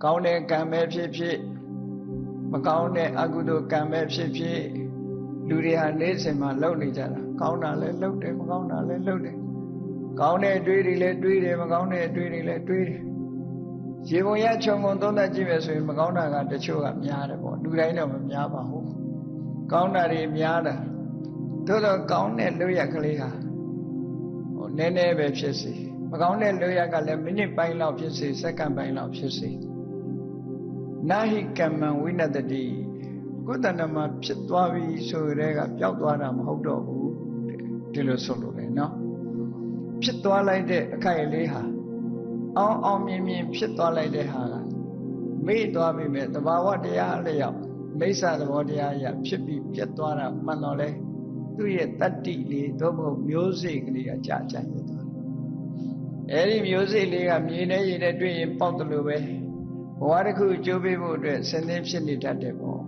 ကောင်းတဲ့ကံပဲဖြစ်ဖြစ်မကောင်းတဲ့အကုသိုလ်ကံပဲဖြစ်ဖြစ်လူတွေဟာနေ့စဉ်မှာလုပ်နေကြတာကောင်းတာလည်းလုပ်တယ်မကောင်းတာလည်းလုပ်တယ်ကောင်းတဲ့အတွေ့တွေလည်းတွေးတယ်မကောင်းတဲ့အတွေ့တွေလည်းတွေးတယ်ရေပုံရခြုံငုံသုံးသပ်ကြည့်မယ်ဆိုရင်မကောင်းတာကတချို့ကများတယ်ပေါ့လူတိုင်းတော့မများပါဘူးကောင်းတာတွေများတာသို့တော့ကောင်းတဲ့လုပ်ရကလေးဟာနည်းနည်းပဲဖြစ်စေမကောင်းတဲ့လုပ်ရကလည်းမိနစ်ပိုင်းလောက်ဖြစ်စေစက္ကန့်ပိုင်းလောက်ဖြစ်စေနာဟိကမ္မံဝိနတတိကိုယ်တဏ္ဍမှာဖြစ်သွားပြီဆိုရဲကပျောက်သွားတာမဟုတ်တော့ဘူးဒီလိုဆိုလို့လေနော်ဖြစ်သွားလိုက်တဲ့အခိုက်အလေးဟာအောင်မြင်ဖြစ်သွားလိုက်တဲ့ဟာကမေ့သွားပြီမဲ့သဘာဝတရားလျောက်မိစ္ဆာသဘောတရားအရာဖြစ်ပြီးပြတ်သွားတာမှန်တော့လေသူ့ရဲ့တတ္တိလေးသို့မဟုတ်မျိုးစိတ်ကလေးကကြာပြသွားတယ်အဲဒီမျိုးစိတ်လေးကမြေနဲ့ရေနဲ့တွေ့ရင်ပေါက်တယ်လို့ပဲဘဝတစ်ခုကျိုးပေးဖို့အတွက်ဆင်းသင်းဖြစ်နေတတ်တယ်ပေါ့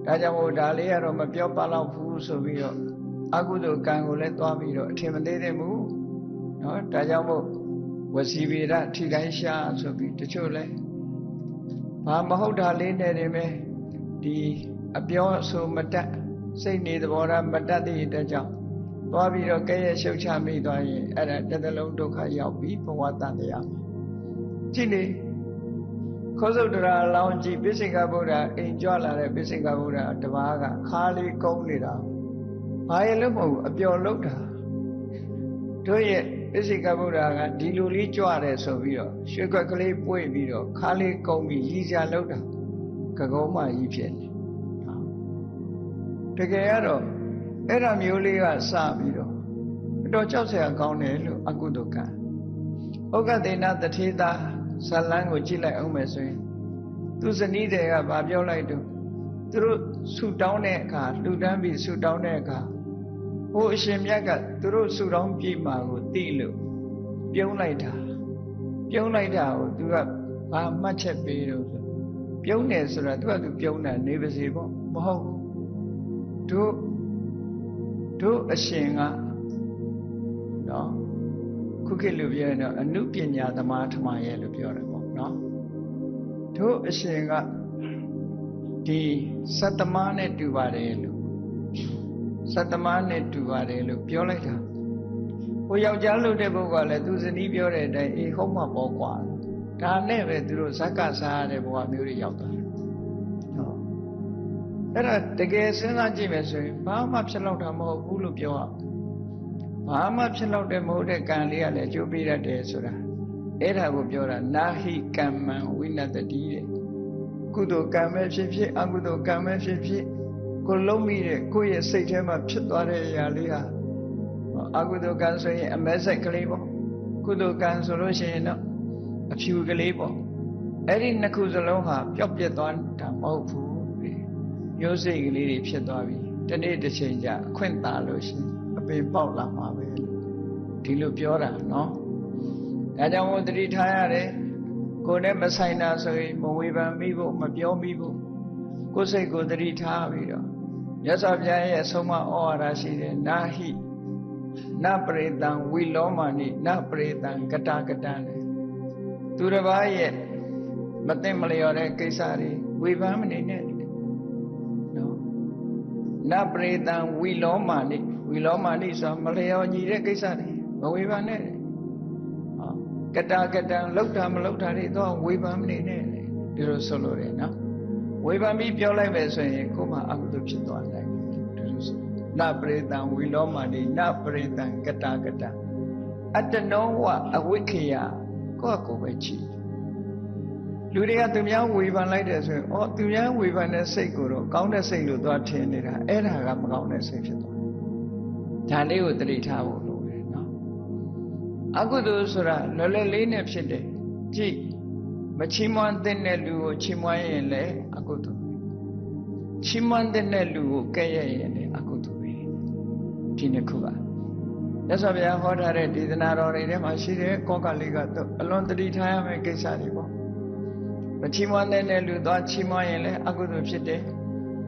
ဒါကြောင့်မို့ဒါလေးကတော့မပြောပါတော့ဘူးဆိုပြီးတော့အကုသိုလ်ကံကိုလည်းသွားပြီးတော့အထင်မသေးသင့်ဘူးနော်ဒါကြောင့်မို့ဝစီဝေဒထိတိုင်းရှာဆိုပြီးတချို့လဲဘာမဟုတ်တာလေးနဲ့နေမယ်ဒီအပြောဆိုမတတ်စိတ်နေသဘောထားမတတ်တဲ့အတွက်ကြောင့်သွားပြီးတော့ကဲရဲ့ရှုပ်ချမိသွားရင်အဲ့ဒါတစ်သလုံးဒုက္ခရောက်ပြီးဘဝတန်တရားမှာကြည့်လေခောစုတ်တရာလောင်းကြည့်ပိစိကဗုဒ္ဓအိမ်ကြွလာတဲ့ပိစိကဗုဒ္ဓတပါးကခါလေးကုန်းနေတာဘာရဲ့လို့မဟုတ်ဘူးအပျော်လောက်တာတို့ရဲ့ပိစိကဗုဒ္ဓကဒီလိုလေးကြွတယ်ဆိုပြီးတော့ရွှေခွက်ကလေးပွေ့ပြီးတော့ခါလေးကုန်းပြီးရည်စရာလောက်တာကကုန်းမကြီးဖြစ်နေတကယ်ကတော့အဲ့ဒါမျိုးလေးကစပြီးတော့အတော်ကြောက်စရာကောင်းတယ်လို့အကုသိုလ်ကံဥက္ကသေနတထေသာဇလန်းကိုကြည့်လိုက်အောင်မယ်ဆိုရင်သူဇနီးတွေကဗာပြောလိုက်တော့သူတို့ဆူတောင်းတဲ့အခါလှူဒန်းပြီးဆူတောင်းတဲ့အခါဟိုအရှင်မြတ်ကသူတို့ဆူတောင်းပြေးမှာကိုသိလို့ပြုံးလိုက်တာကိုသူကဘာမှတ်ချက်ပေးတော့ဆိုပြုံးတယ်ဆိုတာသူကသူပြုံးတာနေပါစေပေါ့မဟုတ်ဘူးတို့အရှင်ကနော်ခုခေတ်လိုပြောရင်တော့အနုပညာသမားထမရဲ့လို့ပြောတယ်ပေါ့နော်တို့အရှင်ကဒီစတ္တမနဲ့တူပါတယ်လို့ပြောလိုက်တာဟိုယောက်ျားလုပ်တဲ့ပုဂ္ဂိုလ်ကလည်းသူဇနီးပြောတဲ့အတိုင်းအေးဟုတ်မှာပေါ့ကွာဒါနဲ့ပဲသူတို့ဇက်ကစားရတဲ့ဘဝမျိုးတွေရောက်သွားတယ်နော်အဲ့ဒါတကယ်စဉ်းစားကြည့်မယ်ဆိုရင်ဘာမှဖြစ်လောက်တာမဟုတ်ဘူးလို့ပြောရဘာမှဖြစ်လောက်တဲ့မဟုတ်တဲ့ကံလေးကလည်းအကျိုးပေးတတ်တယ်ဆိုတာအဲ့ဒါကိုပြောတာနာဟိကမ္မံဝိနတတိတဲ့ကုသိုလ်ကံပဲဖြစ်ဖြစ်အကုသိုလ်ကံပဲဖြစ်ဖြစ်ကိုလုံးမိတဲ့ကိုယ့်ရဲ့စိတ်ထဲမှာဖြစ်သွားတဲ့အရာလေးဟာအကုသိုလ်ကံဆိုရင်အမဲဆက်ကလေးပေါ့ကုသိုလ်ကံဆိုလို့ရှိရင်တော့အဖြူကလေးပေါ့အဲ့ဒီနှစ်ခုစလုံးဟာပျောက်ပြက်သွားတာမဟုတ်ဘူးမျိုးစိတ်ကလေးတွေဖြစ်သွားပြီတနေ့တစ်ချိန်ကျအခွင့်သာလို့ရှိရင်အပေပေါက်လာမှာပဲဒီလိုပြောတာနော်ဒါကြောင့်မို့သတိထားရတယ်ကိုယ်နဲ့မဆိုင်တာဆိုရင်မဝေဖန်မိဖို့မပြောမိဖို့ကိုယ်စိတ်ကိုသတိထားပြီးတော့မြတ်စွာဘုရားရဲ့အဆုံးအမဩဝါဒရှိတယ်နာဟိနပရိတံဝိလောမာနိနပရိတံကတကတံသူတစ်ပါးရဲ့မသိမလျော်တဲ့ကိစ္စတွေဝေဖန်မနေနဲ့နော်နပရိတံဝိလောမာနိဆိုမလျော်ညီတဲ့ကိစ္စတွေမဝေဖန်နဲ့ကတကတံလောက်တာမလောက်တာတွေတော့ဝေဖန်မနေနဲ့ဒီလိုဆိုလို့ရတယ်နော်ဝေဖန်ပြီးပြောလိုက်မယ်ဆိုရင်ကိုယ်မှအကုသိုလ်ဖြစ်သွားနိုင်တယ်ဒီလိုဆိုနပရိတံဝိလောမာနိနပရိတံကတကတံအတ္တနောဝအဝိခေယကိုယ့်ကိုယ်ပဲကြည့်လူတွေကသူများဝေဖန်လိုက်တယ်ဆိုရင်သူများဝေဖန်တဲ့စိတ်ကိုတော့ကောင်းတဲ့စိတ်လို့သွားထင်နေတာအဲ့ဒါကမကောင်းတဲ့စိတ်ဖြစ်သွားတယ်ဒါလေးကိုသတိထားဖို့လိုတယ်နော်အကုသိုလ်ဆိုတာလွယ်လွယ်လေးနဲ့ဖြစ်တယ်ကြည့်မချီးမွမ်းတဲ့လူကိုချီးမွမ်းရင်လည်းအကုသိုလ်ချီးမွမ်းတဲ့လူကိုကဲ့ရဲ့ရင်လည်းအကုသိုလ်ပဲဒီနှစ်ခုပါမြတ်စွာဘုရားဟောထားတဲ့ဒေသနာတော်တွေထဲမှာရှိတဲ့ကောကလေးကတော့အလွန်သတိထားရမယ့်ကိစ္စတွေပေါ့မချီးမွမ်းတဲ့လူသွားချီးမွမ်းရင်လည်းအကုသိုလ်ဖြစ်တယ်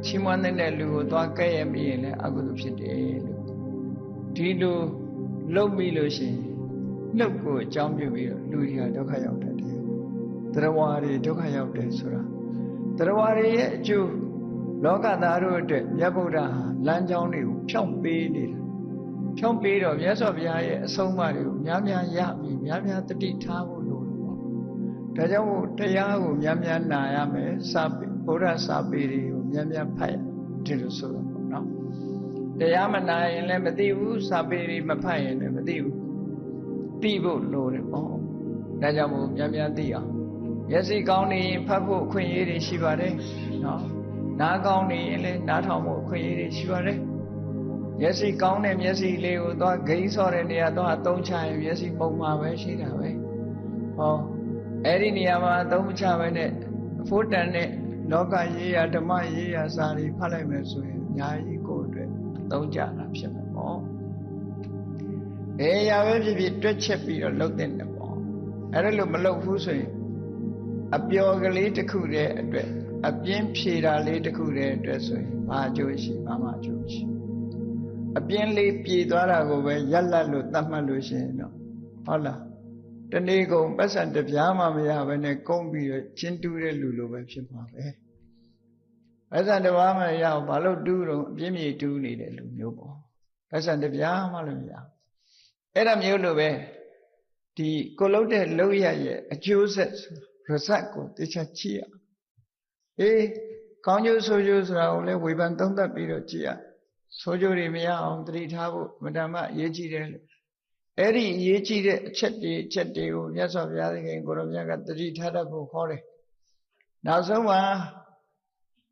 ချီးမွမ်းတဲ့လူကိုသွားကဲ့ရဲ့မိရင်လည်းအကုသိုလ်ဖြစ်တယ်လို့ဒီလိုလုပ်ပြီးလို့ရှိရင်နှုတ်ကိုအကြောင်းပြုပြီးတော့လူတွေကဒုက္ခရောက်တတ်တယ် တရားဝါတွေဒုက္ခရောက်တယ်ဆိုတာတရားဝါတွေရဲ့အကျိုးလောကသားတို့အတွက်မြတ်ဗုဒ္ဓဟာလမ်းကြောင်းတွေကိုဖြောင့်ပေးနေတာဖြောင့်ပေးတော့မြတ်စွာဘုရားရဲ့အဆုံးအမတွေကိုများများရပြီးများများတတိထားဖို့လိုတယ်ပေါ့ဒါကြောင့်မို့တရားကိုများများနာရမယ်စာပေဗုဒ္ဓစာပေတွေကိုများများဖတ်ရဒီလိုဆိုတော့ပေါ့နော်တရားမနာရင်လည်းမသိဘူးစာပေတွေမဖတ်ရင်လည်းမသိဘူးသိဖို့လိုတယ်ပေါ့ဒါကြောင့်မို့များများသိအောင်မျက်စိကောင်းနေရင်ဖတ်ဖို့အခွင့်အရေးတွေရှိပါတယ်နော်နားကောင်းနေရင်လည်းနားထောင်ဖို့အခွင့်အရေးတွေရှိပါတယ်မျက်စိကောင်းတဲ့မျက်စိလေးကိုသွားဂိမ်းဆော့တဲ့နေရာသွားအသုံးချရင်မျက်စိပုံမှာပဲရှိတာပဲဟောအဲ့ဒီနေရာမှာအသုံးမချပဲနဲ့အဖို့တန်တဲ့လောကရေးရာဓမ္မရေးရာစာတွေဖတ်လိုက်မယ်ဆိုရင်အများကြီးကိုယ်အတွက်သုံးကြတာဖြစ်မယ်ပေါ့အေးရပဲဖြစ်ဖြစ်တွက်ချက်ပြီးတော့လှုပ်တဲ့တယ်ပေါ့အဲ့ဒါလို့မလှုပ်ဘူးဆိုရင်အပျော်ကလေးတစ်ခုတည်းအတွက်အပြင်းဖြေတာလေးတစ်ခုတည်းအတွက်ဆိုရင်ဘာအကျိုးရှိဘာမှအကျိုးရှိအပြင်းလေးပြေသွားတာကိုပဲရက်လက်လို့သတ်မှတ်လို့ရှိရင်တော့ဟုတ်လားတနေ့ကုန်ပတ်စံတပြားမှမရဘဲနဲ့ကုန်းပြီးတော့ချင်းတူးတဲ့လူလိုပဲဖြစ်မှာပဲပတ်စံတပြားမှရအောင်ဘာလို့တူးတော့အပြင်းပြေတူးနေတဲ့လူမျိုးပေါ့ပတ်စံတပြားမှလည်းမရအဲ့ဒါမျိုးလိုပဲဒီကိုလှုပ်တဲ့လှုပ်ရရဲ့အကျိုးဆက်result ကိုသိချကြည့်ရအေးကောင်းကျိုးဆိုးကျိုးဆိုတာကိုလည်းဝေဖန်သုံးသပ်ပြီးတော့ကြည့်ရဆိုးကျိုးတွေမရအောင်သတိထားဖို့မတ္တမအရေးကြီးတယ်လို့အဲ့ဒီအရေးကြီးတဲ့အချက်တွေကိုမြတ်စွာဘုရားသခင်ကိုရောမြတ်ကသတိထားတတ်ဖို့ခေါ်တယ်နောက်ဆုံးမှာ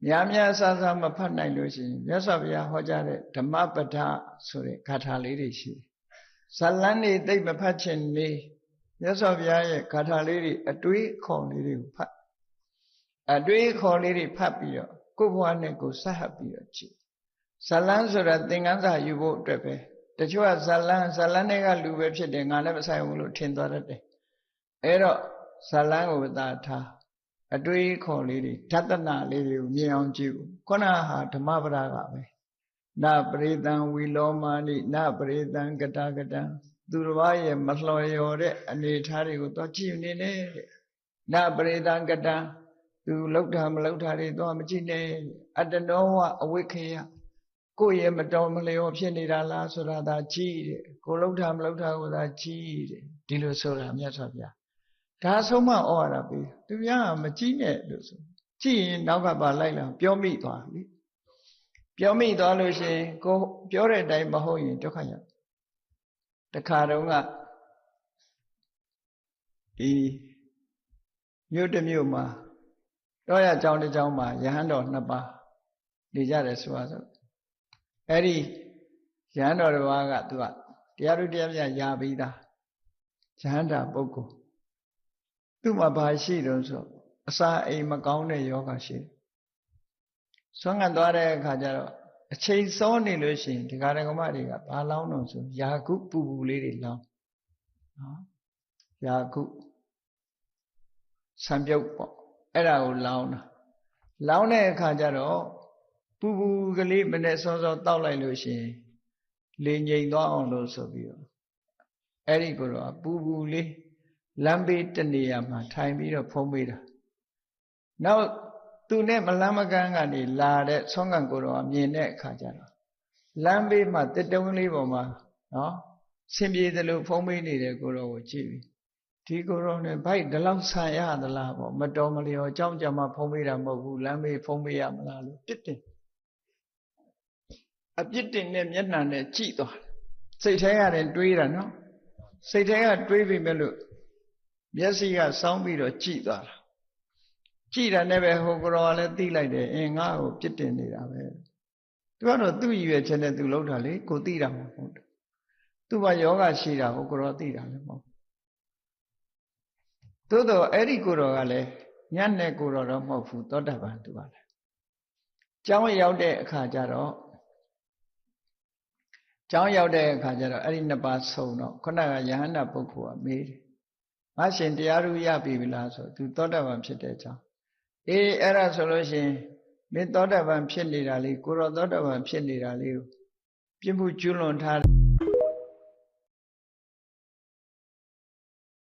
များများဆဆမဖတ်နိုင်လို့ရှိရင်မြတ်စွာဘုရားဟောကြားတဲ့ဓမ္မပဒဆိုတဲ့ဂါထာလေးတွေရှိတယ်ဇလန်းတွေသိမဖတ်ချင်လေမြတ်စွာဘုရားရဲ့ဂါထာလေးတွေအတွေးခေါ်လေးတွေကိုဖတ်အတွေးခေါ်လေးတွေဖတ်ပြီးတော့ကိုယ့်ဘဝနဲ့ကိုယ်ဆက်ဟပ်ပြီးတော့ကြည့်ဇလန်းဆိုတာသင်္ကန်းစာယူဖို့အတွက်ပဲတချို့ကဇလန်းတွေကလူပဲဖြစ်တယ်ငါလည်းမဆိုင်ဘူးလို့ထင်သွားတတ်တယ်အဲ့တော့ဇလန်းကိုသာထားအတွေးခေါ်လေးတွေဓတနာလေးတွေကိုမြင်အောင်ကြည့်ခုနဟာဓမ္မပဒကပဲနပရိသံဝီလောမာနိနပရိသံကတကတံသူတစ်ပါးရဲ့မလှော်လျော်တဲ့အနေအထားတွေကိုသွားကြည့်နေနဲ့နပရိသံကတံသူလောက်တာမလောက်တာတွေသွားမကြည့်နဲ့အတ္တနောဝအဝိခေယကိုယ့်ရဲ့မတော်မလျော်ဖြစ်နေတာလားဆိုတာသာကြည့်တယ်ကိုလောက်တာမလောက်တာကိုသာကြည့်တယ်ဒီလိုဆိုတာမြတ်စွာဘုရားဒါဆုံးမဩဝါဒပေးသူများကမကြည့်နဲ့လို့ဆိုကြည့်ရင်နောက်ကပါလိုက်လာပြောမိသွားပြီပြောမိသွားလို့ရှိရင်ကိုပြောတဲ့အတိုင်းမဟုတ်ရင်ဒုက္ခရောက်တခါတော့ကဒီမြို့တစ်မြို့မှာတော့ရကျောင်းတစ်ကျောင်းမှာယဟန်တော်နှစ်ပါးနေကြတယ်ဆိုတော့အဲ့ဒီယဟန်တော်တစ်ပါးကသူကတရားသူတရားပြရာပြီးသားယဟန်တာပုဂ္ဂိုလ်သူ့မှာဘာရှိတုံးဆိုအစာအိမ်မကောင်းတဲ့ယောဂရှိတယ်ဆွမ်းခံသွားတဲ့အခါကျတော့အချိန်စောနေလို့ရှိရင်ဒီဃာရကမတွေကဘာလောင်းတော့ဆိုယာကုပူပူလေးတွေလောင်းနော်ယာကုဆံပြုတ်ပေါ့အဲ့ဒါကိုလောင်းတာလောင်းတဲ့အခါကျတော့ပူပူကလေးမနဲ့စောစောတောက်လိုက်လို့ရှိရင်လေငြိမ်သွားအောင်လို့ဆိုပြီးတော့အဲ့ဒီကိုတော့ပူပူလေးလမ်းဘေးတနေရာမှာထိုင်ပြီးတော့ဖုံးပေးတာနောက်သူနဲ့မလမ်းမကန်းကနေလာတဲ့ဆောင်းကန်ကိုတော့မြင်တဲ့အခါကျတော့လမ်းဘေးမှာတစ်တုံးလေးပေါ်မှာနော်ဆင်ပြေသလိုဖုံးပေးနေတဲ့ကိုတော့ကိုကြည့်ပြီးဒီကိုတော့နဲ့ဗိုက်ဒီလောက်ဆန်ရသလားပေါ့မတော်မလျော်အကြောင်းကြမှာဖုံးပေးတာမဟုတ်ဘူးလမ်းဘေးဖုံးပေးရမလားလို့တစ်တင်အပြစ်တင်နဲ့မျက်နှာနဲ့ကြည့်သွားစိတ်ထဲရတယ်တွေးတာနော်စိတ်ထဲကတွေးပြီမဲ့လို့မျက်စိကစောင်းပြီးတော့ကြည့်သွားတာကြည့်တာနဲ့ပဲဟိုကတော်ကလည်းသိလိုက်တယ်အင်းငါ့ကိုပြစ်တင်နေတာပဲသူကတော့သူ့ရည်ရွယ်ချက်နဲ့သူလုပ်တာလေကိုသိတာမဟုတ်ဘူးသူ့ဘာယောဂရှိတာဟိုကတော်သိတာလည်းမဟုတ်သို့တော့အဲ့ဒီကိုတော်ကလည်းညံ့တဲ့ကိုတော်တော့မဟုတ်ဘူးသောတာပန်သူကလည်းကျောင်းရောက်တဲ့အခါကျတော့အဲ့ဒီနှစ်ပါးဆုံတော့ခုနကယဟန္တာပုဂ္ဂိုလ်ကမေးတယ်ငါရှင်တရားသူရပြီလားဆိုသူသောတာပန်ဖြစ်တဲ့အကြောင်းအေးအဲ့ဒါဆိုလို့ရှိရင်မင်းသောတာပန်ဖြစ်နေတာလေးကိုရောသောတာပန်ဖြစ်နေတာလေးကိုပြစ်မှုကျွလွန်ထား